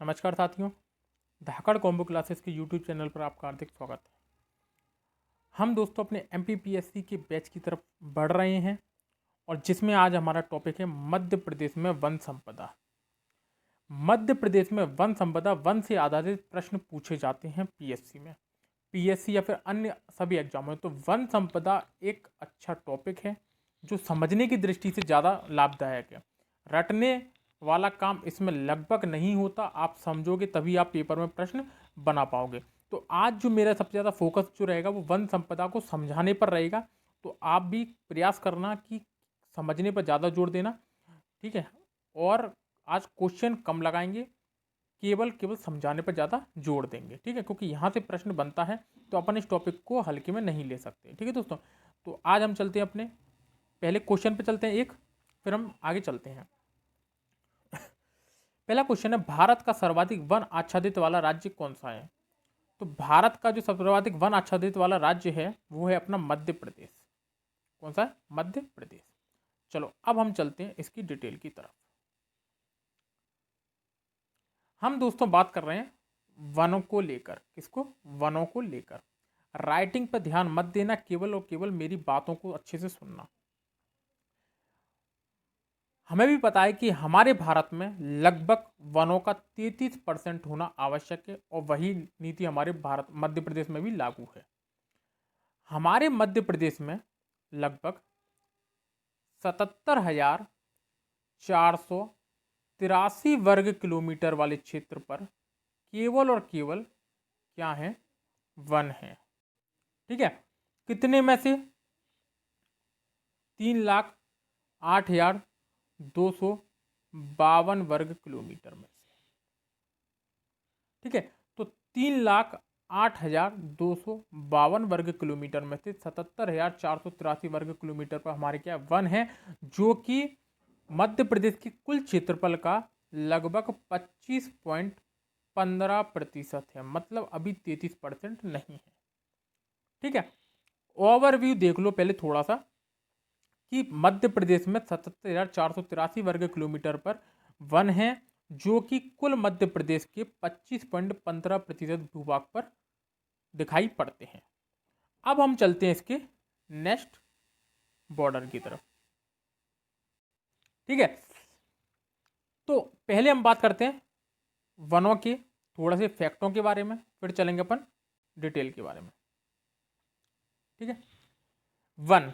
नमस्कार साथियों, धाकड़ combo classes के यूट्यूब चैनल पर आपका हार्दिक स्वागत है। हम दोस्तों अपने एमपीपीएससी के बैच की तरफ बढ़ रहे हैं और जिसमें आज हमारा टॉपिक है मध्य प्रदेश में वन संपदा। मध्य प्रदेश में वन संपदा, वन से आधारित प्रश्न पूछे जाते हैं पीएससी में, पीएससी या फिर अन्य सभी एग्जामों में। तो वन संपदा एक अच्छा टॉपिक है जो समझने की दृष्टि से ज़्यादा लाभदायक है। रटने वाला काम इसमें लगभग नहीं होता, आप समझोगे तभी आप पेपर में प्रश्न बना पाओगे। तो आज जो मेरा सबसे ज़्यादा फोकस जो रहेगा वो वन संपदा को समझाने पर रहेगा। तो आप भी प्रयास करना कि समझने पर ज़्यादा जोर देना, ठीक है। और आज क्वेश्चन कम लगाएंगे, केवल केवल समझाने पर ज़्यादा जोर देंगे, ठीक है, क्योंकि यहाँ से प्रश्न बनता है तो अपन इस टॉपिक को हल्के में नहीं ले सकते, ठीक है दोस्तों। तो आज हम चलते हैं अपने पहले क्वेश्चन पे चलते हैं एक, फिर हम आगे चलते हैं। पहला क्वेश्चन है, भारत का सर्वाधिक वन आच्छादित वाला राज्य कौन सा है? तो भारत का जो सर्वाधिक वन आच्छादित वाला राज्य है वो है अपना मध्य प्रदेश। कौन सा है? मध्य प्रदेश। चलो अब हम चलते हैं इसकी डिटेल की तरफ। हम दोस्तों बात कर रहे हैं वनों को लेकर। किसको? वनों को लेकर। राइटिंग पर ध्यान मत देना, केवल और केवल मेरी बातों को अच्छे से सुनना। हमें भी पता है कि हमारे भारत में लगभग वनों का 33% होना आवश्यक है और वही नीति हमारे भारत मध्य प्रदेश में भी लागू है। हमारे मध्य प्रदेश में लगभग 77,483 वर्ग किलोमीटर वाले क्षेत्र पर केवल और केवल क्या है? वन है, ठीक है। कितने में से? 3,08,252 वर्ग किलोमीटर में से, ठीक है। तो 3,08,252 वर्ग किलोमीटर में से 77,483 वर्ग किलोमीटर पर हमारे क्या वन है, जो कि मध्य प्रदेश की कुल क्षेत्रफल का लगभग 25.15% है। मतलब अभी 33% नहीं है, ठीक है। ओवरव्यू देख लो पहले थोड़ा सा कि मध्य प्रदेश में 77,483 वर्ग किलोमीटर पर वन है, जो कि कुल मध्य प्रदेश के 25.15% भूभाग पर दिखाई पड़ते हैं। अब हम चलते हैं इसके नेक्स्ट बॉर्डर की तरफ, ठीक है। तो पहले हम बात करते हैं वनों के थोड़ा से फैक्टों के बारे में, फिर चलेंगे अपन डिटेल के बारे में, ठीक है। वन,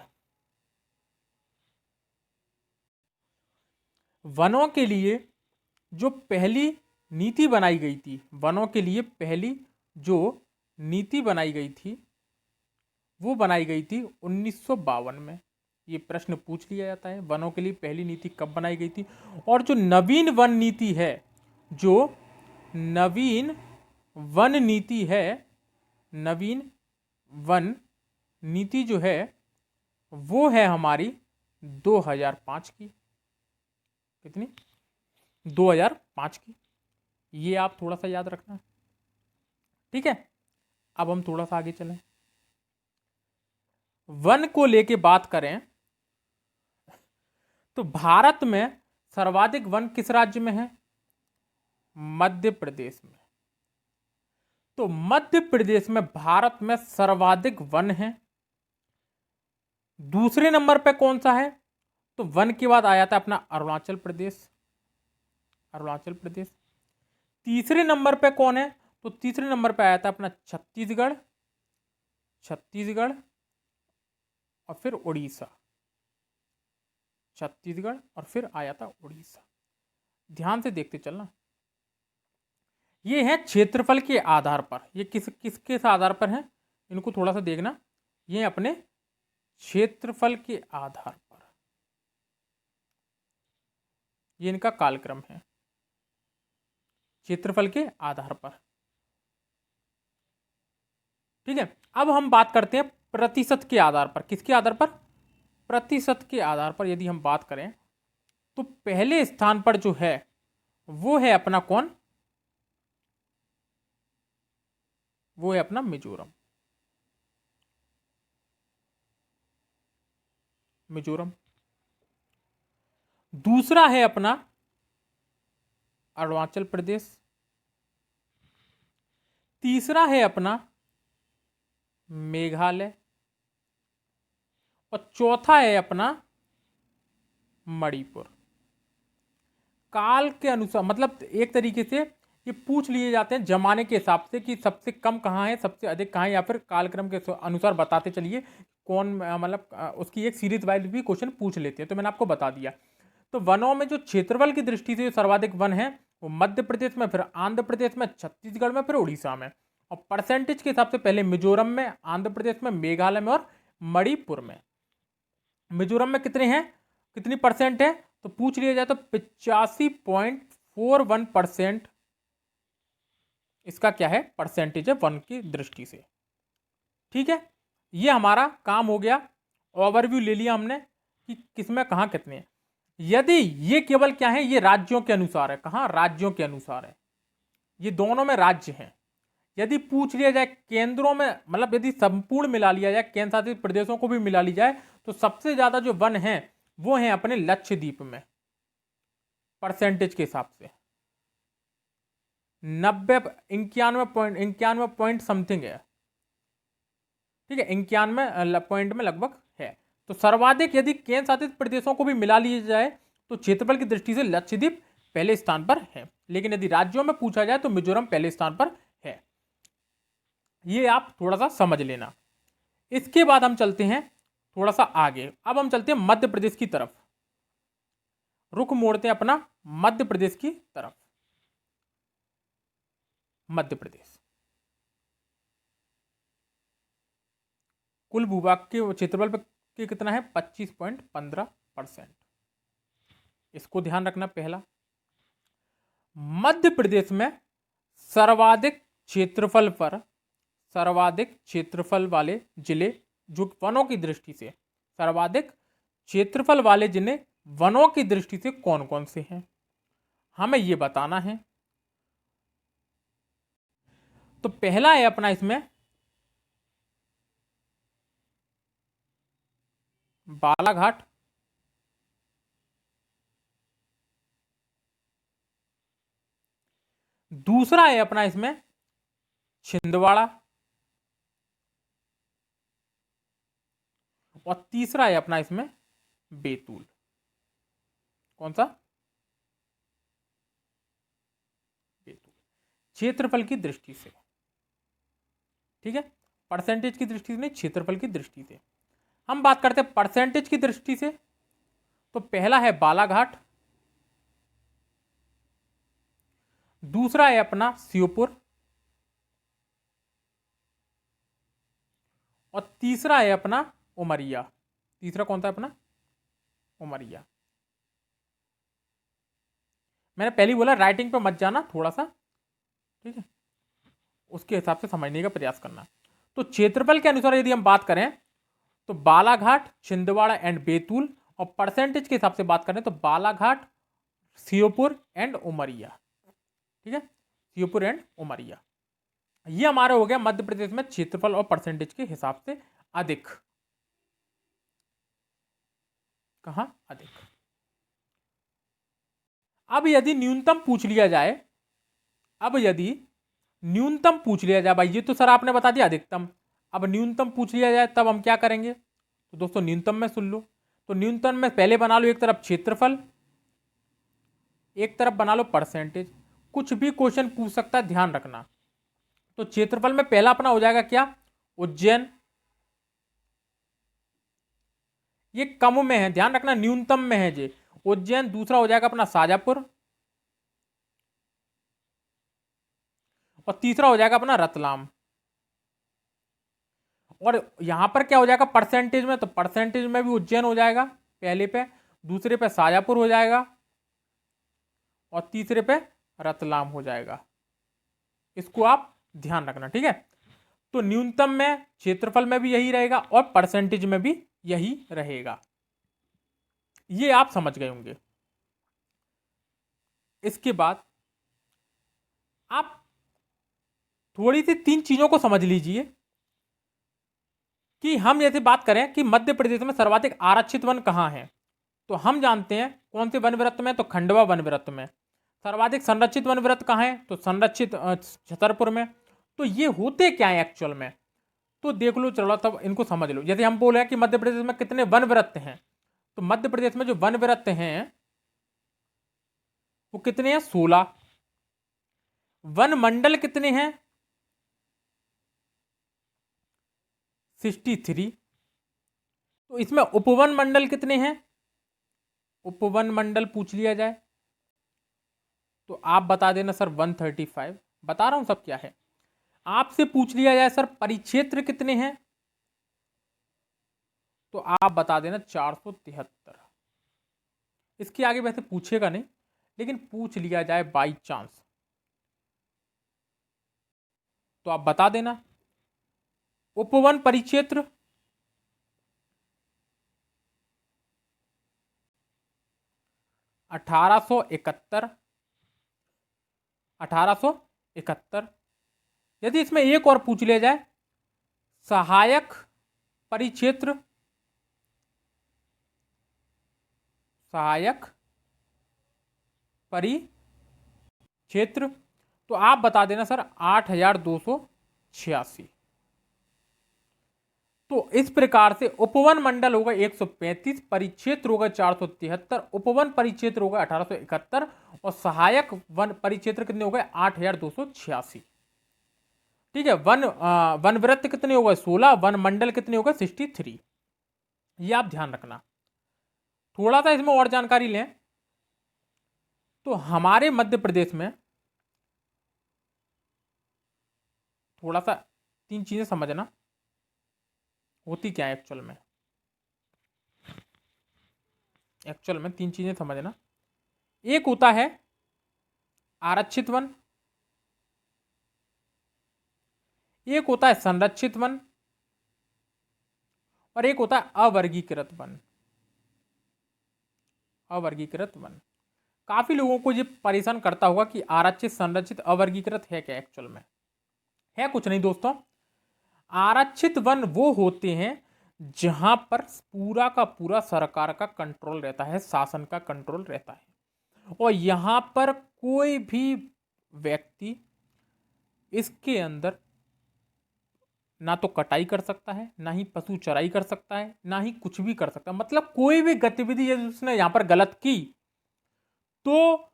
वनों के लिए जो पहली नीति बनाई गई थी, वनों के लिए पहली जो नीति बनाई गई थी वो बनाई गई थी 1952 में। ये प्रश्न पूछ लिया जाता है, वनों के लिए पहली नीति कब बनाई गई थी। और जो नवीन वन नीति है, जो नवीन वन नीति है, नवीन वन नीति जो है वो है हमारी 2005 की। कितनी? 2005 की। ये आप थोड़ा सा याद रखना, ठीक है। अब हम थोड़ा सा आगे चलें। वन को लेके बात करें तो भारत में सर्वाधिक वन किस राज्य में है? मध्य प्रदेश में। तो मध्य प्रदेश में भारत में सर्वाधिक वन है। दूसरे नंबर पे कौन सा है? तो वन के बाद आया था अपना अरुणाचल प्रदेश, अरुणाचल प्रदेश। तीसरे नंबर पे कौन है? तो तीसरे नंबर पे आया था अपना छत्तीसगढ़, छत्तीसगढ़ और फिर उड़ीसा, छत्तीसगढ़ और फिर आया था उड़ीसा। ध्यान से देखते चलना। ये है क्षेत्रफल के आधार पर। ये किसके आधार पर है? इनको थोड़ा सा देखना। ये अपने क्षेत्रफल के आधार पर ये इनका कालक्रम है, क्षेत्रफल के आधार पर, ठीक है। अब हम बात करते हैं प्रतिशत के आधार पर। किसके आधार पर? प्रतिशत के आधार पर यदि हम बात करें तो पहले स्थान पर जो है वो है अपना कौन? वो है अपना मिजोरम, मिजोरम। दूसरा है अपना अरुणाचल प्रदेश, तीसरा है अपना मेघालय, और चौथा है अपना मणिपुर। काल के अनुसार, मतलब एक तरीके से ये पूछ लिए जाते हैं जमाने के हिसाब से कि सबसे कम कहाँ है, सबसे अधिक कहाँ है, या फिर कालक्रम के अनुसार बताते चलिए कौन, मतलब उसकी एक सीरीज वाइज भी क्वेश्चन पूछ लेते हैं। तो मैंने आपको बता दिया। तो वनों में जो क्षेत्रफल की दृष्टि से जो सर्वाधिक वन है वो मध्य प्रदेश में, फिर आंध्र प्रदेश में, छत्तीसगढ़ में, फिर उड़ीसा में। और परसेंटेज के हिसाब से पहले मिजोरम में, आंध्र प्रदेश में, मेघालय में और मणिपुर में। मिजोरम में कितने हैं, कितनी परसेंट है, तो पूछ लिया जाए तो 85.41% इसका क्या है, परसेंटेज है वन की दृष्टि से। ठीक है, ये हमारा काम हो गया। ओवरव्यू ले लिया हमने कि किसमें कहाँ कितने हैं। यदि ये केवल क्या है, ये राज्यों के अनुसार है, कहाँ, राज्यों के अनुसार है, ये दोनों में राज्य हैं। यदि पूछ लिया जाए केंद्रों में, मतलब यदि संपूर्ण मिला लिया जाए, केंद्र शासित प्रदेशों को भी मिला ली जाए, तो सबसे ज्यादा जो वन है वो है अपने लक्षद्वीप में, परसेंटेज के हिसाब से 91 पॉइंट समथिंग है। ठीक है, 91 पॉइंट में लगभग है। तो सर्वाधिक यदि केंद्र शासित प्रदेशों को भी मिला लिया जाए तो क्षेत्रफल की दृष्टि से लक्षद्वीप पहले स्थान पर है। लेकिन यदि राज्यों में पूछा जाए तो मिजोरम पहले स्थान पर है। ये आप थोड़ा सा समझ लेना। इसके बाद हम चलते हैं थोड़ा सा आगे। अब हम चलते हैं मध्य प्रदेश की तरफ, रुख मोड़ते हैं अपना मध्य प्रदेश की तरफ। मध्य प्रदेश कुल भूभाग के क्षेत्रफल पर कितना है, 25.15%। इसको ध्यान रखना। पहला, मध्य प्रदेश में सर्वाधिक क्षेत्रफल वाले जिले जो वनों की दृष्टि से, सर्वाधिक क्षेत्रफल वाले जिले वनों की दृष्टि से कौन कौन से हैं, हमें यह बताना है। तो पहला है अपना इसमें बालाघाट, दूसरा है अपना इसमें छिंदवाड़ा, और तीसरा है अपना इसमें बैतूल। कौन सा, बैतूल। क्षेत्रफल की दृष्टि से, ठीक है, परसेंटेज की दृष्टि से नहीं, क्षेत्रफल की दृष्टि से हम बात करते हैं। परसेंटेज की दृष्टि से तो पहला है बालाघाट, दूसरा है अपना श्योपुर, और तीसरा है अपना उमरिया। तीसरा कौन सा है अपना, उमरिया। मैंने पहले बोला राइटिंग पे मत जाना थोड़ा सा, ठीक है, उसके हिसाब से समझने का प्रयास करना। तो क्षेत्रफल के अनुसार यदि हम बात करें तो बालाघाट, छिंदवाड़ा एंड बैतूल, और परसेंटेज के हिसाब से बात करें तो बालाघाट, श्योपुर एंड उमरिया। ठीक है, श्योपुर एंड उमरिया। ये हमारा हो गया मध्य प्रदेश में क्षेत्रफल और परसेंटेज के हिसाब से अधिक। कहां अधिक। अब यदि न्यूनतम पूछ लिया जाए, भाई ये तो सर आपने बता दिया अधिकतम, अब न्यूनतम पूछ लिया जाए तब हम क्या करेंगे। तो दोस्तों न्यूनतम में सुन लो। तो न्यूनतम में पहले बना लो एक तरफ क्षेत्रफल, एक तरफ बना लो परसेंटेज। कुछ भी क्वेश्चन पूछ सकता है, ध्यान रखना। तो क्षेत्रफल में पहला अपना हो जाएगा क्या, उज्जैन। ये कम में है, ध्यान रखना, न्यूनतम में है जी उज्जैन। दूसरा हो जाएगा अपना शाजापुर, और तीसरा हो जाएगा अपना रतलाम। और यहां पर क्या हो जाएगा परसेंटेज में, तो परसेंटेज में भी उज्जैन हो जाएगा पहले पे, दूसरे पे शाजापुर हो जाएगा, और तीसरे पे रतलाम हो जाएगा। इसको आप ध्यान रखना, ठीक है। तो न्यूनतम में, क्षेत्रफल में भी यही रहेगा और परसेंटेज में भी यही रहेगा। ये आप समझ गए होंगे। इसके बाद आप थोड़ी सी तीन चीजों को समझ लीजिए कि हम जैसे बात करें कि मध्य प्रदेश में सर्वाधिक आरक्षित वन कहां है, तो हम जानते हैं कौन से वन वृत्त में, तो खंडवा वन वृत्त में। सर्वाधिक संरक्षित वन वृत्त कहां है, तो संरक्षित छतरपुर में। तो ये होते क्या है एक्चुअल में, तो देख लो, चलो तब इनको समझ लो। यदि हम बोले कि मध्य प्रदेश में कितने वन वृत्त हैं, तो मध्य प्रदेश में जो वन वृत्त हैं वो कितने हैं? 16। वन मंडल कितने हैं? 63। तो इसमें उपवन मंडल कितने हैं? उपवन मंडल पूछ लिया जाए तो आप बता देना सर 135। बता रहा हूं सब क्या है। आपसे पूछ लिया जाए सर परिक्षेत्र कितने हैं, तो आप बता देना 473। इसके आगे वैसे पूछेगा नहीं, लेकिन पूछ लिया जाए बाई चांस तो आप बता देना। उपवन परिक्षेत्र 1871। 1871। यदि इसमें एक और पूछ लिया जाए सहायक परिक्षेत्र, सहायक परिक्षेत्र, तो आप बता देना सर 8286। तो इस प्रकार से उपवन मंडल होगा 135, परिक्षेत्र होगा 473, उपवन परिक्षेत्र होगा 1871 और सहायक वन परिक्षेत्र कितने हो गए? 8286। ठीक है। वन वृत्त कितने हो गए? 16। वन मंडल कितने हो गए? 63। ये आप ध्यान रखना। थोड़ा सा इसमें और जानकारी लें तो हमारे मध्य प्रदेश में थोड़ा सा 3 चीजें समझना होती क्या है एक्चुअल में। एक्चुअल में 3 चीजें समझना। एक होता है आरक्षित वन, एक होता है संरक्षित वन और एक होता है अवर्गीकृत वन। अवर्गीकृत वन काफी लोगों को ये परेशान करता होगा कि आरक्षित, संरक्षित, अवर्गीकृत है क्या एक्चुअल में। है कुछ नहीं दोस्तों। आरक्षित वन वो होते हैं जहां पर पूरा का पूरा सरकार का कंट्रोल रहता है, शासन का कंट्रोल रहता है और यहां पर कोई भी व्यक्ति इसके अंदर ना तो कटाई कर सकता है, ना ही पशु चराई कर सकता है, ना ही कुछ भी कर सकता है। मतलब कोई भी गतिविधि यदि उसने यहां पर गलत की तो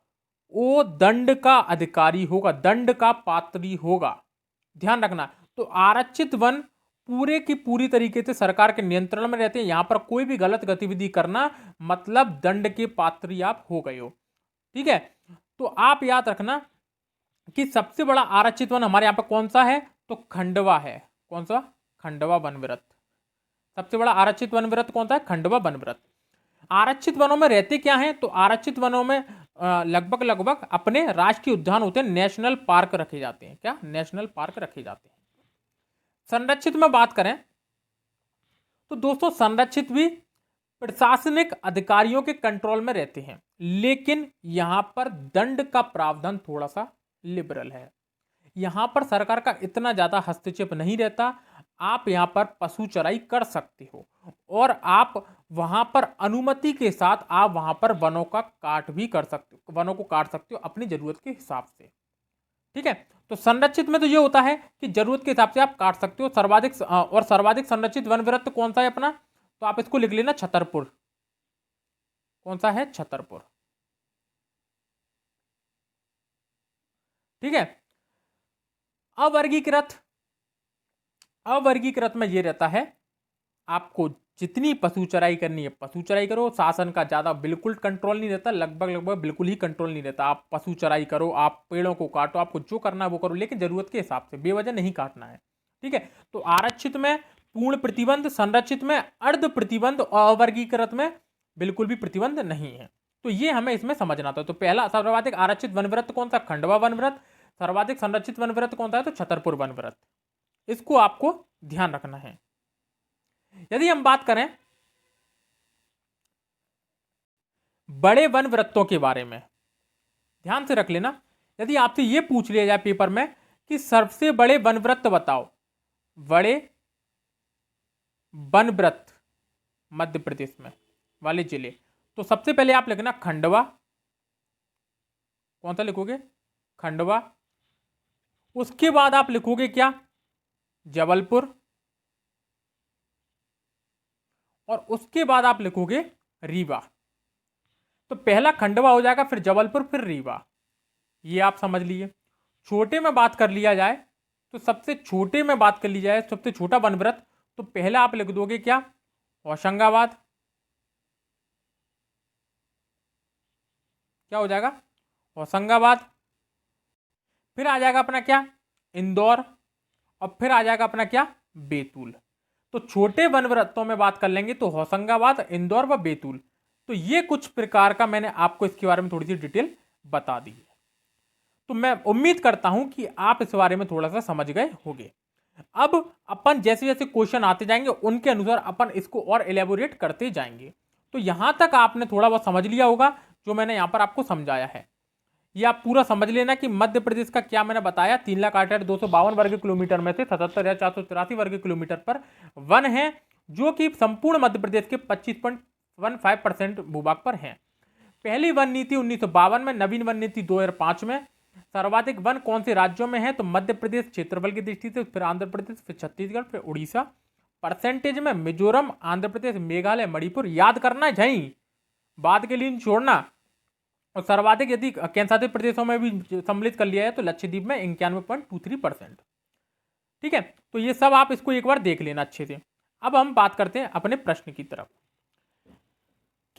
वो दंड का अधिकारी होगा, दंड का पात्री होगा। ध्यान रखना। तो आरक्षित वन पूरे की पूरी तरीके से सरकार के नियंत्रण में रहते हैं। यहां पर कोई भी गलत गतिविधि करना मतलब दंड के पात्री आप हो गए हो। ठीक है। तो आप याद रखना कि सबसे बड़ा आरक्षित वन हमारे यहां पर कौन सा है, तो खंडवा है। कौन सा? खंडवा वन वृत्त। सबसे बड़ा आरक्षित वन वृत्त कौन सा है? खंडवा वन वृत्त। आरक्षित वनों में रहते क्या हैं, तो आरक्षित वनों में लगभग लगभग अपने राष्ट्रीय उद्यान होते हैं, नेशनल पार्क रखे जाते हैं। क्या? नेशनल पार्क रखे जाते हैं। संरक्षित में बात करें तो दोस्तों संरक्षित भी प्रशासनिक अधिकारियों के कंट्रोल में रहते हैं, लेकिन यहां पर दंड का प्रावधान थोड़ा सा लिबरल है। यहां पर सरकार का इतना ज्यादा हस्तक्षेप नहीं रहता। आप यहां पर पशु चराई कर सकते हो और आप वहां पर अनुमति के साथ आप वहां पर वनों का काट भी कर सकते हो, वनों को काट सकते हो अपनी जरूरत के हिसाब से। ठीक है। तो संरक्षित में तो ये होता है कि जरूरत के हिसाब से आप काट सकते हो। सर्वाधिक संरक्षित वन वृत्त कौन सा है अपना, तो आप इसको लिख लेना छतरपुर। कौन सा है? छतरपुर। ठीक है। अवर्गीकृत, अवर्गीकृत में ये रहता है आपको जितनी पशु चराई करनी है पशु चराई करो। शासन का ज्यादा बिल्कुल कंट्रोल नहीं रहता, लगभग लगभग बिल्कुल ही कंट्रोल नहीं रहता। आप पशु चराई करो, आप पेड़ों को काटो, आपको जो करना है वो करो, लेकिन जरूरत के हिसाब से, बेवजह नहीं काटना है। ठीक है। तो आरक्षित में पूर्ण प्रतिबंध, संरक्षित में अर्ध प्रतिबंध और अवर्गीकृत में बिल्कुल भी प्रतिबंध नहीं है। तो ये हमें इसमें समझना था। तो पहला सर्वाधिक आरक्षित वन वृत्त कौन सा? खंडवा वन वृत्त। सर्वाधिक संरक्षित वन वृत्त कौन सा है? तो छतरपुर वन वृत्त। इसको आपको ध्यान रखना है। यदि हम बात करें बड़े वन वृत्तों के बारे में, ध्यान से रख लेना। यदि आपसे यह पूछ लिया जाए पेपर में कि सबसे बड़े वन वृत्त बताओ, बड़े वन वृत्त मध्य प्रदेश में वाले जिले, तो सबसे पहले आप लिखना खंडवा। कौन सा लिखोगे? खंडवा। उसके बाद आप लिखोगे क्या, जबलपुर, और उसके बाद आप लिखोगे रीवा। तो पहला खंडवा हो जाएगा, फिर जबलपुर, फिर रीवा। ये आप समझ लीजिए। छोटे में बात कर लिया जाए तो सबसे छोटे में बात कर ली जाए, सबसे छोटा वनव्रत, तो पहला आप लिख दोगे क्या, होशंगाबाद। क्या हो जाएगा, होशंगाबाद। फिर आ जाएगा अपना क्या, इंदौर, और फिर आ जाएगा अपना क्या, बैतूल। तो छोटे वनव्रतों में बात कर लेंगे तो होशंगाबाद, इंदौर व बैतूल। तो ये कुछ प्रकार का मैंने आपको इसके बारे में थोड़ी सी डिटेल बता दी है। तो मैं उम्मीद करता हूं कि आप इस बारे में थोड़ा सा समझ गए होंगे। अब अपन जैसे जैसे क्वेश्चन आते जाएंगे उनके अनुसार अपन इसको और एलेबोरेट करते जाएंगे। तो यहां तक आपने थोड़ा बहुत समझ लिया होगा जो मैंने यहां पर आपको समझाया है। ये आप पूरा समझ लेना कि मध्य प्रदेश का क्या मैंने बताया, 3,68,252 वर्ग किलोमीटर में से 77,483 वर्ग किलोमीटर पर वन है, जो कि संपूर्ण मध्य प्रदेश के 25.15% भूभाग पर है। पहली वन नीति 1952 में, नवीन वन नीति 2005 में। सर्वाधिक वन कौन से राज्यों में है, तो मध्य प्रदेश क्षेत्रफल की दृष्टि से, फिर आंध्र प्रदेश, फिर छत्तीसगढ़, फिर उड़ीसा। परसेंटेज में मिजोरम, आंध्र प्रदेश, मेघालय, मणिपुर। याद करना है झई, बाद के लिए छोड़ना। और सर्वाधिक यदि केंद्रशासित प्रदेशों में भी सम्मिलित कर लिया है तो लक्षद्वीप में 91.23%। ठीक है, तो ये सब आप इसको एक बार देख लेना अच्छे से। अब हम बात करते हैं अपने प्रश्न की तरफ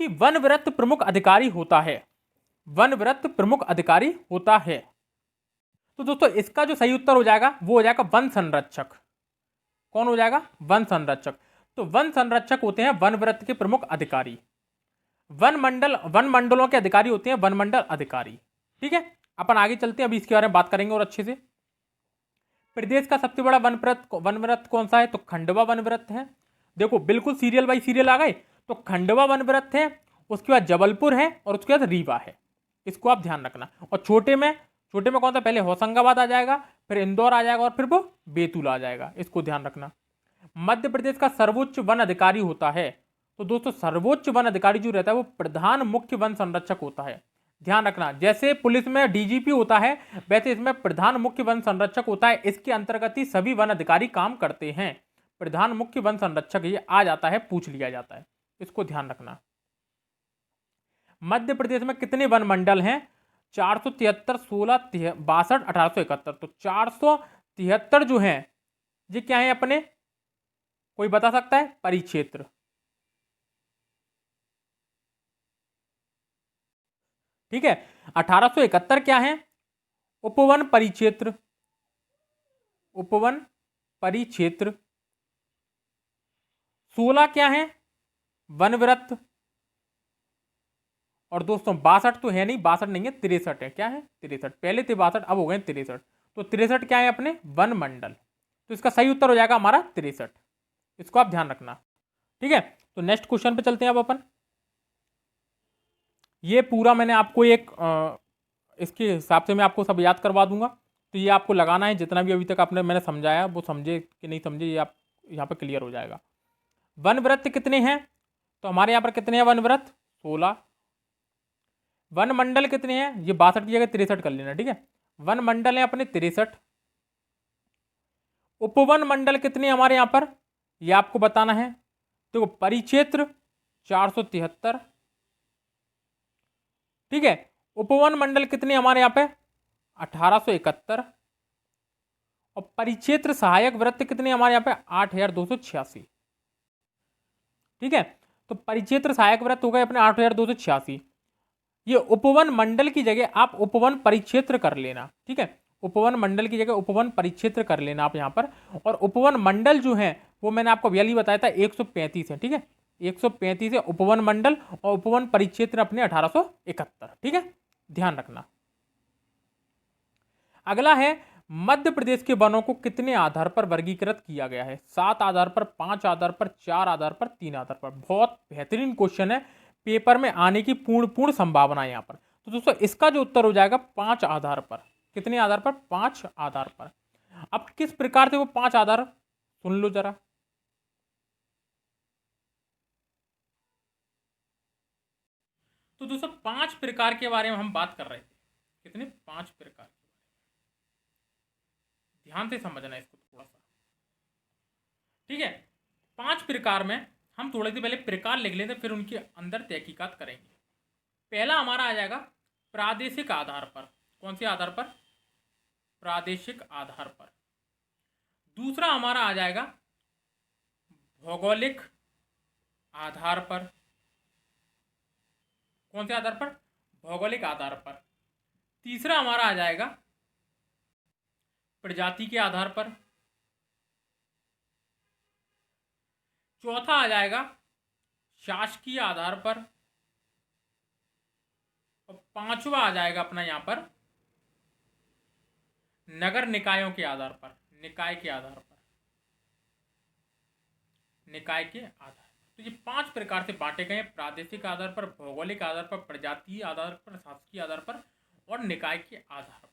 कि वनव्रत प्रमुख अधिकारी होता है। वनव्रत प्रमुख अधिकारी होता है, तो दोस्तों इसका जो सही उत्तर हो जाएगा वो हो जाएगा वन संरक्षक। कौन हो जाएगा, वन संरक्षक। तो वन संरक्षक होते हैं वनव्रत के प्रमुख अधिकारी। वन मंडलों के अधिकारी होते हैं वन मंडल अधिकारी। ठीक है, अपन आगे चलते हैं, अभी इसके बारे में बात करेंगे और अच्छे से। प्रदेश का सबसे बड़ा वनव्रत कौन सा है, तो खंडवा वनव्रत है। देखो बिल्कुल सीरियल बाई सीरियल आ गए। तो खंडवा वनव्रत है, उसके बाद जबलपुर है, और उसके बाद रीवा है। इसको आप ध्यान रखना। और छोटे में कौन सा, पहले होशंगाबाद आ जाएगा, फिर इंदौर आ जाएगा, और फिर वो बैतूल आ जाएगा। इसको ध्यान रखना। मध्य प्रदेश का सर्वोच्च वन अधिकारी होता है, तो दोस्तों सर्वोच्च वन अधिकारी जो रहता है वो प्रधान मुख्य वन संरक्षक होता है। ध्यान रखना, जैसे पुलिस में डीजीपी होता है वैसे इसमें प्रधान मुख्य वन संरक्षक होता है। इसके अंतर्गत ही सभी वन अधिकारी काम करते हैं। प्रधान मुख्य वन संरक्षक ये आ जाता है, पूछ लिया जाता है, इसको ध्यान रखना। मध्य प्रदेश में कितने वन मंडल हैं, 473, 16, 62, 1871। तो 473 जो है ये क्या है अपने, कोई बता सकता है, परिक्षेत्र। ठीक है, 1871 क्या है, उपवन परिक्षेत्र। उपवन परिक्षेत्र। 16 क्या है, वनव्रत। और दोस्तों 62 तो है नहीं, 62 नहीं है, 63 है। क्या है, 63। पहले थे 62, अब हो गए 63। तो 63 क्या है अपने, वन मंडल। तो इसका सही उत्तर हो जाएगा हमारा 63। इसको आप ध्यान रखना। ठीक है, तो नेक्स्ट क्वेश्चन पे चलते हैं अब अपन। ये पूरा मैंने आपको एक इसके हिसाब से मैं आपको सब याद करवा दूंगा। तो ये आपको लगाना है, जितना भी अभी तक मैंने समझाया वो समझे कि नहीं समझे, ये आप यहाँ पर क्लियर हो जाएगा। वनव्रत कितने हैं, तो हमारे यहाँ पर कितने हैं वनव्रत, 16। वन मंडल कितने हैं, ये 62 की जगह 63 कर लेना। ठीक है, वन मंडल है अपने 63। उपवन मंडल कितने हमारे यहाँ पर, ये आपको बताना है। देखो परिक्षेत्र 473। ठीक है, उपवन मंडल कितने हमारे यहाँ पे, 1871। और परिक्षेत्र सहायक वृत्त कितने हमारे यहाँ पे, 8,286। ठीक है, तो परिक्षेत्र सहायक वृत्त हो गए अपने 8,286। ये उपवन मंडल की जगह आप उपवन परिक्षेत्र कर लेना। ठीक है, उपवन मंडल की जगह उपवन परिक्षेत्र कर लेना आप यहाँ पर। और उपवन मंडल जो है वो मैंने आपको पहले बताया था 135 है। ठीक है, 135 है उपवन मंडल, और उपवन परिक्षेत्र अपने 1871। ठीक है, ध्यान रखना। अगला है मध्य प्रदेश के वनों को कितने आधार पर वर्गीकृत किया गया है, 7 आधार पर, 5 आधार पर, 4 आधार पर, 3 आधार पर। बहुत बेहतरीन क्वेश्चन है, पेपर में आने की पूर्ण संभावना है यहाँ पर। तो दोस्तों इसका जो उत्तर हो जाएगा 5 आधार पर। कितने आधार पर, 5 आधार पर। अब किस प्रकार से वो 5 आधार, सुन लो जरा। तो दोस्तों 5 प्रकार के बारे में हम बात कर रहे थे। कितने, 5 प्रकार। ध्यान से समझना इसको थोड़ा सा, ठीक है। 5 प्रकार में हम थोड़ी देर पहले प्रकार लिख लेते, फिर उनके अंदर तहकीकात करेंगे। पहला हमारा आ जाएगा प्रादेशिक आधार पर। कौन से आधार पर? प्रादेशिक आधार पर। दूसरा हमारा आ जाएगा भौगोलिक आधार पर। कौन से आधार पर? भौगोलिक आधार पर। तीसरा हमारा आ जाएगा प्रजाति के आधार पर। चौथा आ जाएगा शासकीय आधार पर। और पांचवा आ जाएगा अपना यहां पर नगर निकायों के आधार पर, निकाय के आधार पर, निकाय के आधार। तो ये 5 प्रकार से बांटे गए हैं, प्रादेशिक आधार पर, भौगोलिक आधार पर, प्रजातीय आधार पर, शासकीय आधार पर और निकाय के आधार पर।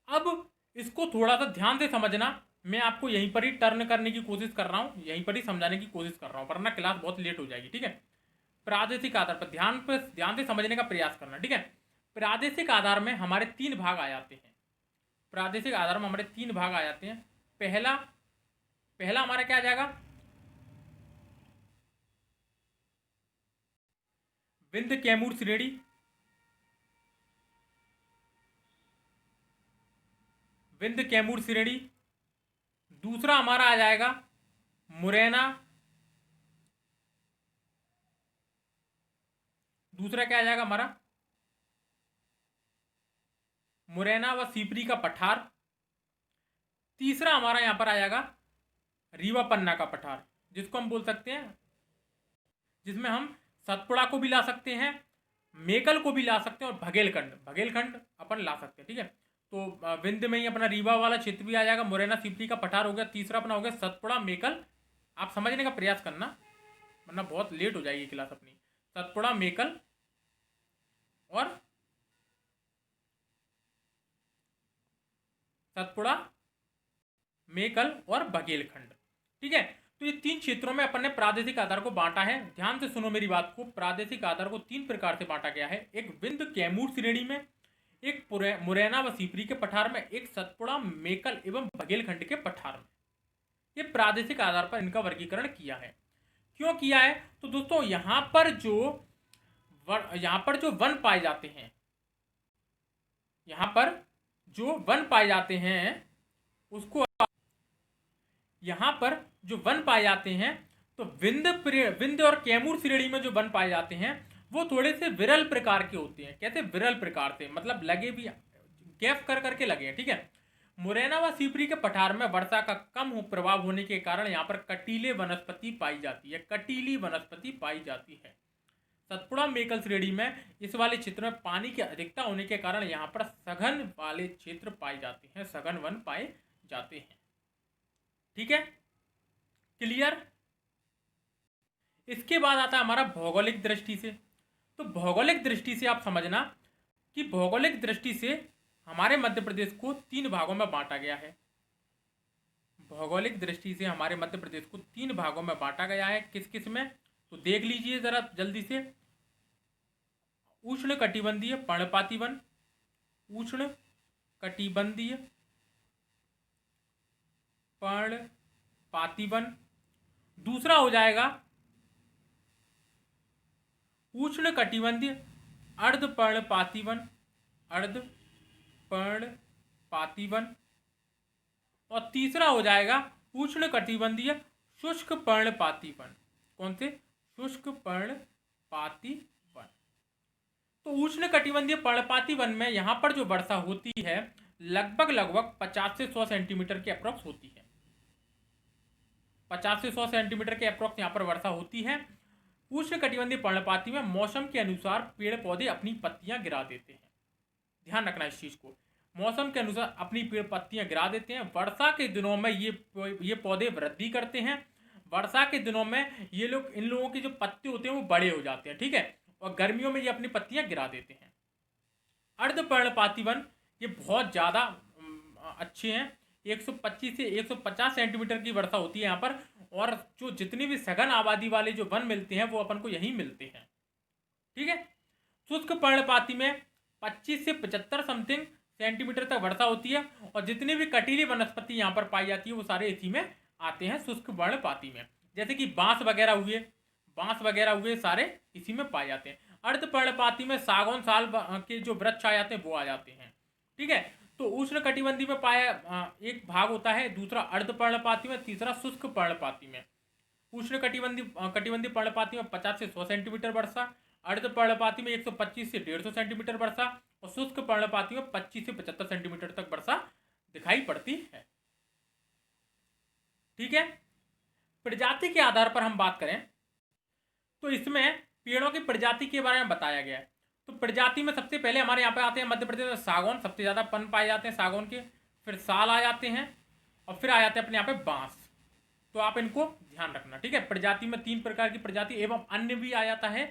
अब इसको थोड़ा सा ध्यान से समझना, मैं आपको यहीं पर ही टर्न करने की कोशिश कर रहा हूं, यहीं पर ही समझाने की कोशिश कर रहा हूं, वरना क्लास बहुत लेट हो जाएगी, ठीक है। प्रादेशिक आधार पर ध्यान से समझने का प्रयास करना, ठीक है। प्रादेशिक आधार में हमारे 3 भाग आ जाते हैं। प्रादेशिक आधार में हमारे 3 भाग आ जाते हैं। पहला हमारा क्या आ जाएगा? विंध्य कैमूर श्रेणी। विंध्य कैमूर श्रेणी। दूसरा हमारा आ जाएगा मुरैना। दूसरा क्या आ जाएगा हमारा? मुरैना व सीपरी का पठार। तीसरा हमारा यहां पर आ जाएगा रीवा पन्ना का पठार, जिसको हम बोल सकते हैं, जिसमें हम सतपुड़ा को भी ला सकते हैं, मेकल को भी ला सकते हैं और भगेलखंड अपन ला सकते हैं, ठीक है। तो विंध्य में ही अपना रीवा वाला क्षेत्र भी आ जाएगा, मुरैना सीपरी का पठार हो गया, तीसरा अपना हो गया सतपुड़ा मेकल। आप समझने का प्रयास करना वरना बहुत लेट हो जाएगी क्लास अपनी। सतपुड़ा मेकल और सतपुड़ा मेकल और बघेलखंड, ठीक है। तो ये 3 क्षेत्रों में अपन ने प्रादेशिक आधार को बांटा है। ध्यान से सुनो मेरी बात को, प्रादेशिक आधार को 3 प्रकार से बांटा गया है। एक विंध्य कैमूर श्रेणी में, एक मुरैना व सीपरी के पठार में, एक सतपुड़ा मेकल एवं बघेलखंड के पठार में। ये प्रादेशिक आधार पर इनका वर्गीकरण किया है। क्यों किया है? तो दोस्तों यहां पर जो वन पाए जाते हैं, यहां पर जो वन पाए जाते हैं उसको, यहां पर जो वन पाए जाते हैं, तो विंध्य और कैमूर श्रेणी में जो वन पाए जाते हैं वो थोड़े से विरल प्रकार के होते हैं। कैसे विरल प्रकार से? मतलब लगे भी गैप कर करके लगे हैं, ठीक है। मुरैना व सीपरी के पठार में वर्षा का कम प्रभाव होने के कारण यहाँ पर कटीले वनस्पति पाई जाती है, कटीली वनस्पति पाई जाती है। सतपुड़ा मेकल श्रेणी में इस वाले क्षेत्र में पानी की अधिकता होने के कारण यहाँ पर सघन वाले क्षेत्र पाए जाते हैं, सघन वन पाए जाते हैं, ठीक है। क्लियर? इसके बाद आता है हमारा भौगोलिक दृष्टि से। तो भौगोलिक दृष्टि से आप समझना कि भौगोलिक दृष्टि से हमारे मध्य प्रदेश को 3 भागों में बांटा गया है। भौगोलिक दृष्टि से हमारे मध्य प्रदेश को 3 भागों में बांटा गया है। किस किस में? तो देख लीजिए जरा जल्दी से। उष्ण कटिबंधीय पर्णपाती वन, उष्ण कटिबंधीय पर्णपाती वन। दूसरा हो जाएगा उष्ण कटिबंधीय अर्धपर्णपाती वन, अर्धपर्णपाती वन। और तीसरा हो जाएगा उष्ण कटिबंधीय शुष्क पर्णपाती वन। कौन से? शुष्क पर्णपाती वन। तो उष्ण कटिबंधीय पर्णपाती वन में यहां पर जो वर्षा होती है लगभग 50 से 100 सेंटीमीटर के अप्रोक्स होती है। 50 से 100 सेंटीमीटर के अप्रोक्स यहाँ पर वर्षा होती है। उष्ण कटिबंधीय पर्णपाती में मौसम के अनुसार पेड़ पौधे अपनी पत्तियां गिरा देते हैं। ध्यान रखना इस चीज को, मौसम के अनुसार अपनी पेड़ पत्तियां गिरा देते हैं। वर्षा के दिनों में ये पौधे वृद्धि करते हैं। वर्षा के दिनों में इन लोगों के जो पत्ते होते हैं वो बड़े हो जाते हैं, ठीक है। और गर्मियों में ये अपनी पत्तियां गिरा देते हैं। अर्धपर्णपाती वन ये बहुत ज़्यादा अच्छे हैं। 125 से 150 सेंटीमीटर की वर्षा होती है यहाँ पर। और जो जितनी भी सघन आबादी वाले जो वन मिलते हैं वो अपन को यहीं मिलते हैं, ठीक है। शुष्क पर्णपाती में 25 से 75 समथिंग सेंटीमीटर तक वर्षा होती है। और जितनी भी कटीली वनस्पति यहाँ पर पाई जाती है वो सारे इसी में आते हैं, शुष्क पर्णपाती में। जैसे कि बांस वगैरह हुए सारे इसी में पाए जाते हैं। अर्ध पर्णपाती में सागौन साल के जो वृक्ष आ जाते हैं वो आ जाते हैं। ठीक है, तो उष्ण कटिबंधी में पाया एक भाग होता है, दूसरा अर्ध पर्णपाती में, तीसरा शुष्क पर्णपाती में। उष्ण कटिबंधी पर्णपाती में 50 से 100 सेंटीमीटर वर्षा, अर्ध पर्णपाती में 125 से 150 सेंटीमीटर वर्षा और शुष्क पर्णपाती में 25 से 75 सेंटीमीटर तक वर्षा दिखाई पड़ती है। ठीक है, प्रजाति के आधार पर हम बात करें तो इसमें पेड़ों की प्रजाति के बारे में बताया गया है। तो प्रजाति में सबसे पहले हमारे यहाँ पे आते हैं मध्य प्रदेश में सागौन, सबसे ज़्यादा पन पाए जाते हैं सागौन के, फिर साल आ जाते हैं और फिर आ जाते हैं अपने यहाँ पे बांस। तो आप इनको ध्यान रखना। ठीक है, प्रजाति में 3 प्रकार की प्रजाति एवं अन्य भी आ जाता है,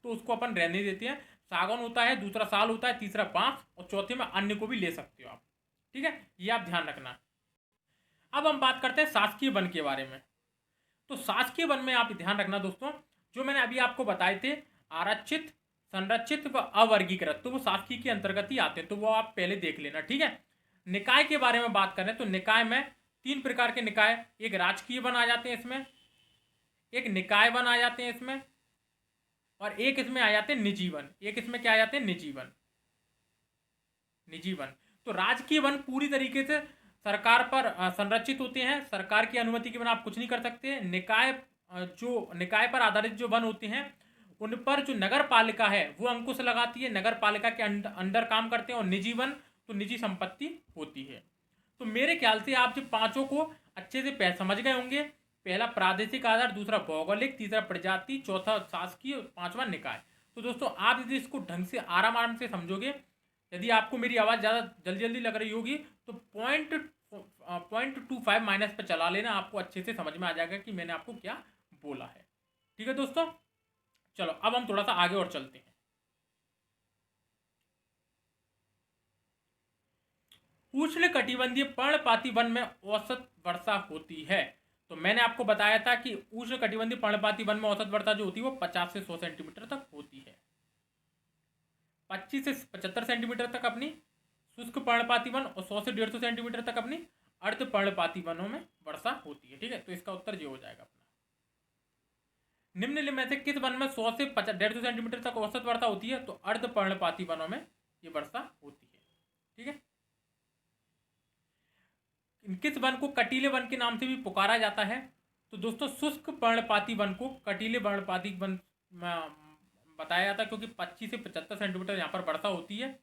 तो उसको अपन रहने देते हैं। सागौन होता है, दूसरा साल होता है, तीसरा बांस और चौथे में अन्य को भी ले सकते हो आप। ठीक है, ये आप ध्यान रखना। अब हम बात करते हैं शासकीय वन के बारे में। तो शासकीय वन में आप ध्यान रखना दोस्तों, जो मैंने अभी आपको बताए थे आरक्षित, संरक्षित व अवर्गीकृत, तो वो शासकीय के अंतर्गत ही आते हैं, तो वो आप पहले देख लेना। ठीक है, निकाय के बारे में बात करें तो निकाय में 3 प्रकार के निकाय, एक राजकीय वन आ जाते हैं इसमें, एक निकाय वन आ जाते हैं इसमें, और एक इसमें आ जाते हैं निजी वन। एक इसमें क्या आ जाते हैं, निजी वन। तो राजकीय वन पूरी तरीके से सरकार पर संरक्षित होते हैं, सरकार की अनुमति के बिना आप कुछ नहीं कर सकते। निकाय पर आधारित जो वन होते हैं उन पर जो नगर पालिका है वो अंकुश लगाती है, नगर पालिका के अंडर काम करते हैं। और निजी वन तो निजी संपत्ति होती है। तो मेरे ख्याल से आप जो 5 को अच्छे से समझ गए होंगे। पहला प्रादेशिक आधार, दूसरा भौगोलिक, तीसरा प्रजाति, चौथा शासकीय, 5वां निकाय। तो दोस्तों आप यदि इसको ढंग से आराम से समझोगे, यदि आपको मेरी आवाज़ ज़्यादा जल्दी लग रही होगी तो 0.25 माइनस पर चला लेना, आपको अच्छे से समझ में आ जाएगा कि मैंने आपको क्या बोला है। ठीक है दोस्तों, चलो अब हम थोड़ा सा आगे और चलते हैं। उष्ण कटिबंधीय पर्णपाती वन में औसत वर्षा होती है। तो मैंने आपको बताया था कि उष्ण कटिबंधीय पर्णपाती वन में औसत वर्षा जो होती है वो 50 से 100 सेंटीमीटर तक होती है। 25 से 75 सेंटीमीटर तक अपनी शुष्क पर्णपाती वन और 100 से 150 सेंटीमीटर तक अपनी अर्ध पर्णपाती वनों में वर्षा होती है। ठीक है, तो इसका उत्तर ये हो जाएगा अपना। निम्न में से किस वन में 100 से 150 सेंटीमीटर तक औसत वर्षा होती है? तो अर्ध पर्णपाती वनों में ये वर्षा होती है। ठीक है, किस वन को कटीले वन के नाम से भी पुकारा जाता है? तो दोस्तों शुष्क पर्णपाती वन को कटीले पर्णपाती वन बताया जाता है, क्योंकि 25 से 75 सेंटीमीटर यहाँ पर वर्षा होती है।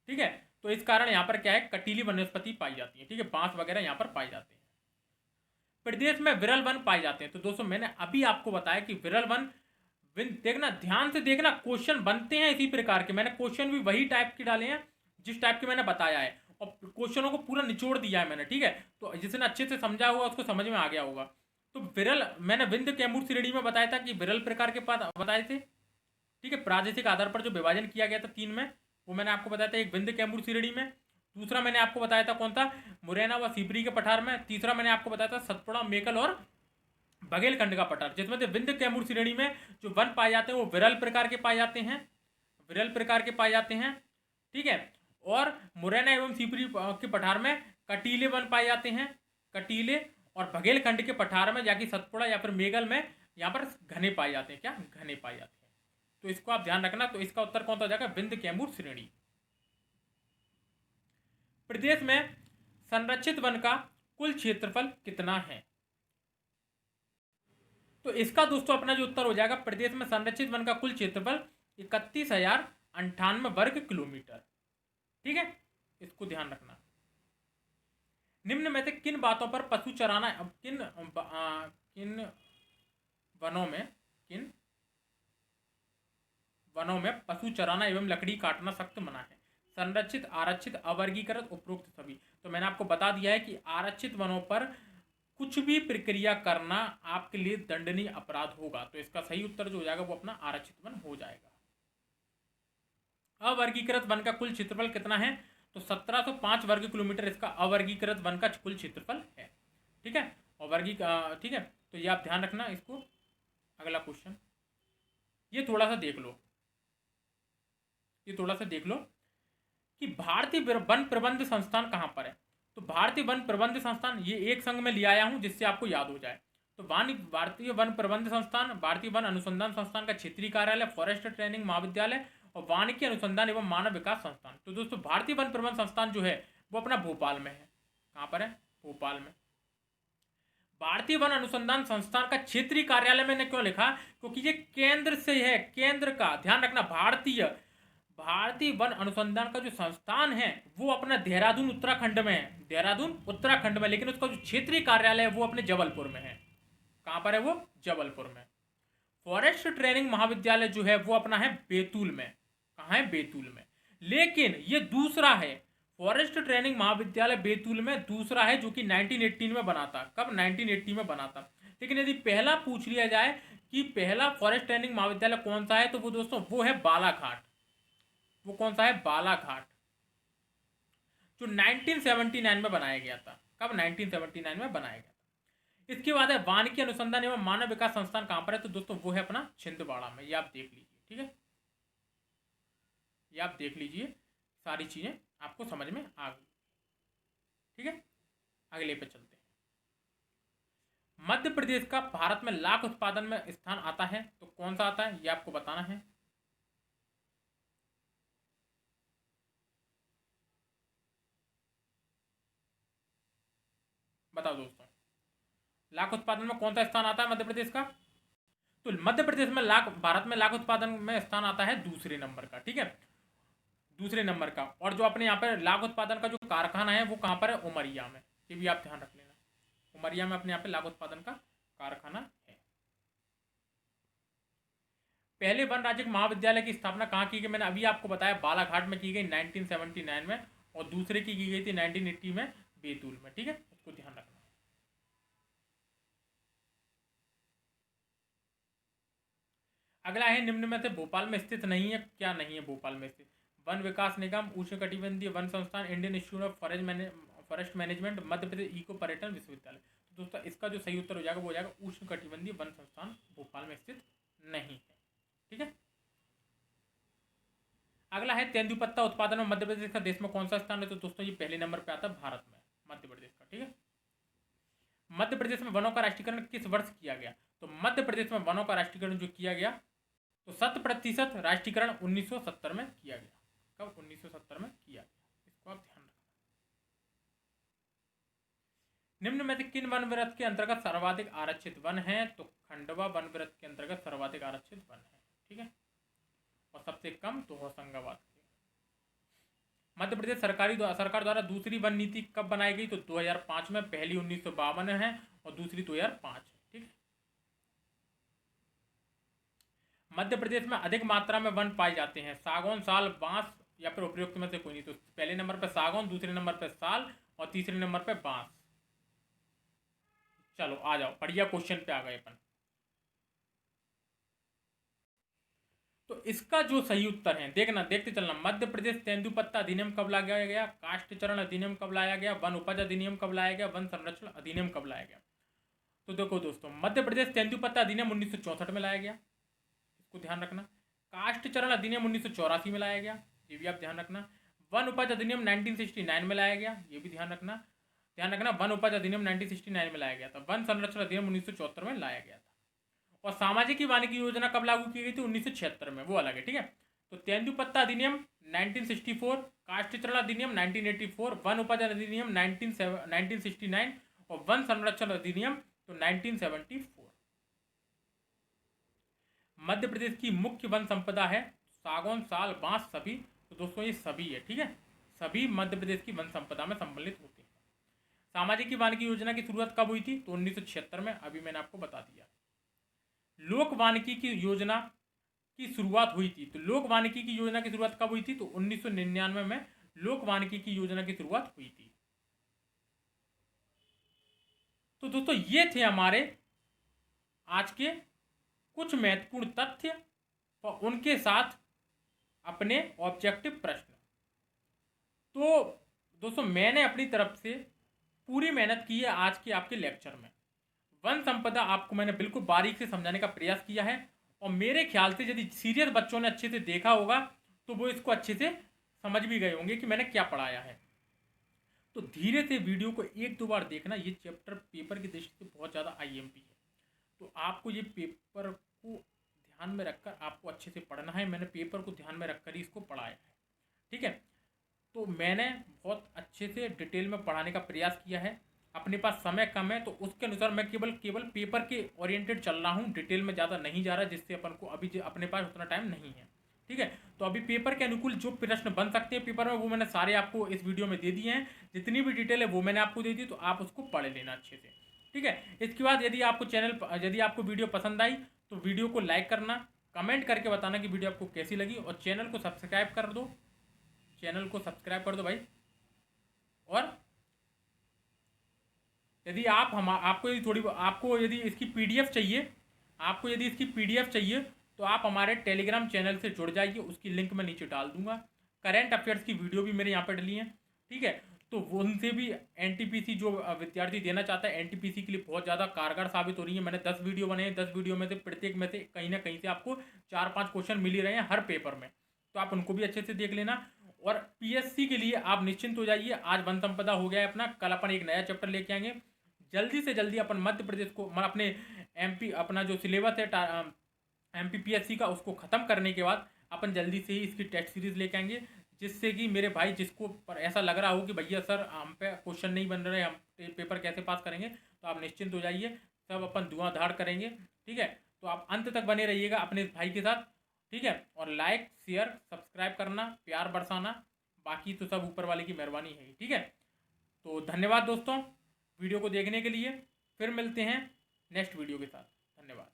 ठीक है, तो इस कारण यहाँ पर क्या है, कटीली वनस्पति पाई जाती है। ठीक है, बांस वगैरह यहाँ पर पाए जाते हैं। प्रदेश में विरल वन पाए जाते हैं। तो दोस्तों मैंने अभी आपको बताया कि विरल वन, देखना ध्यान से देखना, क्वेश्चन बनते हैं इसी प्रकार के। मैंने क्वेश्चन भी वही टाइप के डाले हैं जिस टाइप के मैंने बताया है, और क्वेश्चनों को पूरा निचोड़ दिया है मैंने। ठीक है, तो जिसने अच्छे से समझा होगा उसको समझ में आ गया होगा। तो विरल मैंने विंध्य कैमूर श्रेणी में बताया था कि विरल प्रकार के पद बताए थे। ठीक है, प्रादेशिक आधार पर जो विभाजन किया गया था 3 में, वो मैंने आपको बताया था। एक विंध्य कैमूर श्रेणी में, दूसरा मैंने आपको बताया था कौन था, मुरैना व सीपरी के पठार में, तीसरा मैंने आपको बताया था सतपुड़ा, मेकल और बघेलखंड का पठार, जिसमें से विंध्य कैमूर श्रेणी में जो वन पाए जाते हैं वो विरल प्रकार के पाए जाते हैं। ठीक है, और मुरैना एवं सीपरी के पठार में कटीले वन पाए जाते हैं, कटीले, और बघेलखंड के पठार में जाके सतपुड़ा या फिर मेघल में यहाँ पर घने पाए जाते हैं। क्या, घने पाए जाते हैं। तो इसको आप ध्यान रखना। तो इसका उत्तर कौन सा हो जाएगा, विंध्य कैमूर श्रेणी। प्रदेश में संरक्षित वन का कुल क्षेत्रफल कितना है? तो इसका दोस्तों अपना जो उत्तर हो जाएगा, प्रदेश में संरक्षित वन का कुल क्षेत्रफल 31,098 वर्ग किलोमीटर। ठीक है, इसको ध्यान रखना। निम्न में से किन बातों पर पशु चराना, किन वनों में पशु चराना एवं लकड़ी काटना सख्त मना है? संरक्षित, आरक्षित, अवर्गीकृत, उपरोक्त सभी। तो मैंने आपको बता दिया है कि आरक्षित वनों पर कुछ भी प्रक्रिया करना आपके लिए दंडनीय अपराध होगा। तो इसका सही उत्तर जो हो जाएगा वो अपना आरक्षित वन हो जाएगा। अवर्गीकृत वन का कुल क्षेत्रफल कितना है? तो 1705 वर्ग किलोमीटर इसका अवर्गीकृत वन का कुल क्षेत्रफल है। ठीक है, ठीक है, तो ये आप ध्यान रखना इसको। अगला क्वेश्चन ये थोड़ा सा देख लो, कि भारतीय वन प्रबंध संस्थान कहाँ पर है। तो भारतीय वन प्रबंध संस्थान ये एक संघ में ले आया हूँ जिससे आपको याद हो जाए। तो भारतीय वन प्रबंध संस्थान, भारतीय वन अनुसंधान संस्थान का क्षेत्रीय कार्यालय, फॉरेस्ट ट्रेनिंग महाविद्यालय और वानिकी अनुसंधान एवं मानव विकास संस्थान। तो दोस्तों भारतीय वन प्रबंध संस्थान जो है वो अपना भोपाल में है। कहाँ पर है? भोपाल में। भारतीय वन अनुसंधान संस्थान का क्षेत्रीय कार्यालय मैंने क्यों लिखा? क्योंकि ये केंद्र से है, केंद्र का ध्यान रखना। भारतीय वन अनुसंधान का जो संस्थान है वो अपना देहरादून उत्तराखंड में है, देहरादून उत्तराखंड में, लेकिन उसका जो क्षेत्रीय कार्यालय है वो अपने जबलपुर में है। कहां पर है वो? जबलपुर में। फॉरेस्ट ट्रेनिंग महाविद्यालय जो है वो अपना है बैतूल में। कहां है? बैतूल में। लेकिन ये दूसरा है, फॉरेस्ट ट्रेनिंग महाविद्यालय बैतूल में दूसरा है जो कि 1918 में बना था। कब? 1980 में बना था। लेकिन यदि पहला पूछ लिया जाए कि पहला फॉरेस्ट ट्रेनिंग महाविद्यालय कौन सा है, तो वो दोस्तों वो है बालाघाट। वो कौन सा है? बालाघाट, जो 1979 में बनाया गया था। कब? 1979 में बनाया गया था। इसके बाद है वानिकी अनुसंधान एवं मानव विकास संस्थान। कहां पर है? तो दोस्तों वो है अपना छिंदवाड़ा में। ये आप देख लीजिए, ठीक है, ये आप देख लीजिए, सारी चीजें आपको समझ में आ गई, ठीक है। अगले पे चलते हैं। मध्य प्रदेश का भारत में लाख उत्पादन में स्थान आता है, तो कौन सा आता है ये आपको बताना है। बताओ दोस्तों, लाख उत्पादन में कौन सा स्थान आता है मध्य प्रदेश का? तो मध्य प्रदेश में भारत में लाख उत्पादन में स्थान आता है दूसरे नंबर का, ठीक है, दूसरे नंबर का। और जो अपने यहाँ पर लाख उत्पादन का जो कारखाना है वो कहाँ पर है? उमरिया में। ये भी आप ध्यान रख लेना, उमरिया में अपने यहाँ पे लाख उत्पादन का कारखाना है। पहले वन राज्य महाविद्यालय की स्थापना कहाँ की गई? मैंने अभी आपको बताया, बालाघाट में की गई 1979 में, और दूसरे की गई थी 1980 में बैतूल में, ठीक है, उसको ध्यान रखना। अगला है, निम्न में से भोपाल में स्थित नहीं है। क्या नहीं है भोपाल में स्थित? वन विकास निगम, उष्णकटिबंधीय वन संस्थान, Indian institute of forest management, Madhya Pradesh eco पर्यटन विश्वविद्यालय। तो दोस्तों इसका जो सही उत्तर हो जाएगा वो हो जाएगा उष्णकटिबंधीय वन संस्थान भोपाल में स्थित नहीं है, ठीक है। अगला है, तेंदुपत्ता उत्पादन में मध्य प्रदेश का देश में कौन सा स्थान है? तो दोस्तों ये पहले नंबर पे आता है भारत में, मध्य प्रदेश का, ठीक है। मध्य प्रदेश में वनों का राष्ट्रीयकरण किस वर्ष किया गया? तो मध्य प्रदेश में वनों का राष्ट्रीयकरण जो किया गया, तो 100% राष्ट्रीयकरण 1970 में किया गया। कब? 1970 में किया गया, इसको आप ध्यान रखना। निम्न में से किन वन वृत्त के अंतर्गत सर्वाधिक आरक्षित वन है? तो खंडवा वन वृत्त के अंतर्गत सर्वाधिक आरक्षित वन है, ठीक है, और सबसे कम तो होशंगाबाद के। मध्य प्रदेश सरकार द्वारा दूसरी वन नीति कब बनाई गई? तो 2005 में। पहली 1952 है और दूसरी 2005 है, ठीक है। मध्य प्रदेश में अधिक मात्रा में वन पाए जाते हैं, सागौन, साल, बांस या फिर उपयुक्त में से कोई नहीं। तो पहले नंबर पर सागौन, दूसरे नंबर पर साल और तीसरे नंबर पर बांस। चलो आ जाओ, बढ़िया क्वेश्चन पे आ गए अपन। तो इसका जो सही उत्तर है, देखना, देखते चलना, मध्य प्रदेश तेंदुपत्ता अधिनियम कब लाया गया? काष्ठ चरण अधिनियम कब लाया गया? वन उपज अधिनियम कब लाया गया? वन संरक्षण अधिनियम कब लाया गया? तो देखो दोस्तों, मध्य प्रदेश तेंदुपत्ता अधिनियम 1964 में लाया गया, इसको ध्यान रखना। काष्ठ चरण अधिनियम 1984 में लाया गया, ये भी आप ध्यान रखना। वन उपज अधिनियम 1969 में लाया गया, ये भी ध्यान रखना। वन उपज अधिनियम 1969 में लाया गया था। वन संरक्षण अधिनियम 1974 में लाया गया था। और सामाजिक वानिकी योजना कब लागू की गई थी? 1976 में, वो अलग है, ठीक है। तो तेंदुपत्ता अधिनियम 1964, काष्ठ चरण अधिनियम 1984, वन उपज अधिनियम 1969 और वन संरक्षण अधिनियम तो 1974। मध्य प्रदेश की मुख्य वन संपदा है सागौन, साल, बांस, सभी। तो दोस्तों ये सभी है, ठीक है, सभी मध्य प्रदेश की वन संपदा में सम्मिलित होते हैं। सामाजिक वानिकी योजना की शुरुआत कब हुई थी? तो 1976 में, अभी मैंने आपको बता दिया। लोक वानिकी की योजना की शुरुआत हुई थी, तो लोक वानिकी की योजना की शुरुआत कब हुई थी? तो 1999 में लोक वानिकी की योजना की शुरुआत हुई थी। तो दोस्तों ये थे हमारे आज के कुछ महत्वपूर्ण तथ्य और उनके साथ अपने ऑब्जेक्टिव प्रश्न। तो दोस्तों मैंने अपनी तरफ से पूरी मेहनत की है आज के आपके लेक्चर में। वन संपदा आपको मैंने बिल्कुल बारीक से समझाने का प्रयास किया है, और मेरे ख्याल से यदि सीरियस बच्चों ने अच्छे से देखा होगा तो वो इसको अच्छे से समझ भी गए होंगे कि मैंने क्या पढ़ाया है। तो धीरे से वीडियो को 1-2 बार देखना। ये चैप्टर पेपर की दृष्टि से बहुत ज़्यादा आईएमपी है, तो आपको ये पेपर को ध्यान में रखकर आपको अच्छे से पढ़ना है। मैंने पेपर को ध्यान में रखकर ही इसको पढ़ाया है, ठीक है। तो मैंने बहुत अच्छे से डिटेल में पढ़ाने का प्रयास किया है। अपने पास समय कम है तो उसके अनुसार मैं केवल पेपर के ओरिएंटेड चल रहा हूँ, डिटेल में ज़्यादा नहीं जा रहा, जिससे अपन को अभी अपने पास उतना टाइम नहीं है, ठीक है। तो अभी पेपर के अनुकूल जो प्रश्न बन सकते हैं पेपर में वो मैंने सारे आपको इस वीडियो में दे दिए हैं। जितनी भी डिटेल है वो मैंने आपको दे दी, तो आप उसको पढ़ लेना अच्छे से, ठीक है। इसके बाद यदि आपको वीडियो पसंद आई तो वीडियो को लाइक करना, कमेंट करके बताना कि वीडियो आपको कैसी लगी, और चैनल को सब्सक्राइब कर दो, भाई। और यदि आपको यदि इसकी पीडीएफ चाहिए तो आप हमारे टेलीग्राम चैनल से जुड़ जाइए, उसकी लिंक मैं नीचे डाल दूंगा। करंट अफेयर्स की वीडियो भी मेरे यहाँ पर डली है, ठीक है। तो वो उनसे भी एनटीपीसी जो विद्यार्थी देना चाहता है, एनटीपीसी के लिए बहुत ज़्यादा कारगर साबित हो रही है। मैंने 10 वीडियो बनाए हैं, 10 वीडियो में से प्रत्येक में से कहीं ना कहीं से आपको 4-5 क्वेश्चन मिल ही रहे हैं हर पेपर में, तो आप उनको भी अच्छे से देख लेना। और पीएससी के लिए आप निश्चिंत हो जाइए, आज वन संपदा हो गया है अपना, कल अपन एक नया चैप्टर लेके आएंगे। जल्दी से जल्दी अपन मध्य प्रदेश को अपने एमपी अपना जो सिलेबस है एमपीपीएससी का उसको ख़त्म करने के बाद अपन जल्दी से ही इसकी टेस्ट सीरीज लेके आएंगे, जिससे कि मेरे भाई जिसको पर ऐसा लग रहा हो कि भैया सर हम पे क्वेश्चन नहीं बन रहे, हम पेपर कैसे पास करेंगे, तो आप निश्चिंत हो जाइए, सब अपन धुआंधार करेंगे, ठीक है। तो आप अंत तक बने रहिएगा अपने इस भाई के साथ, ठीक है। और लाइक शेयर सब्सक्राइब करना, प्यार बरसाना, बाकी तो सब ऊपर वाले की मेहरबानी है, ठीक है। तो धन्यवाद दोस्तों वीडियो को देखने के लिए, फिर मिलते हैं नेक्स्ट वीडियो के साथ। धन्यवाद।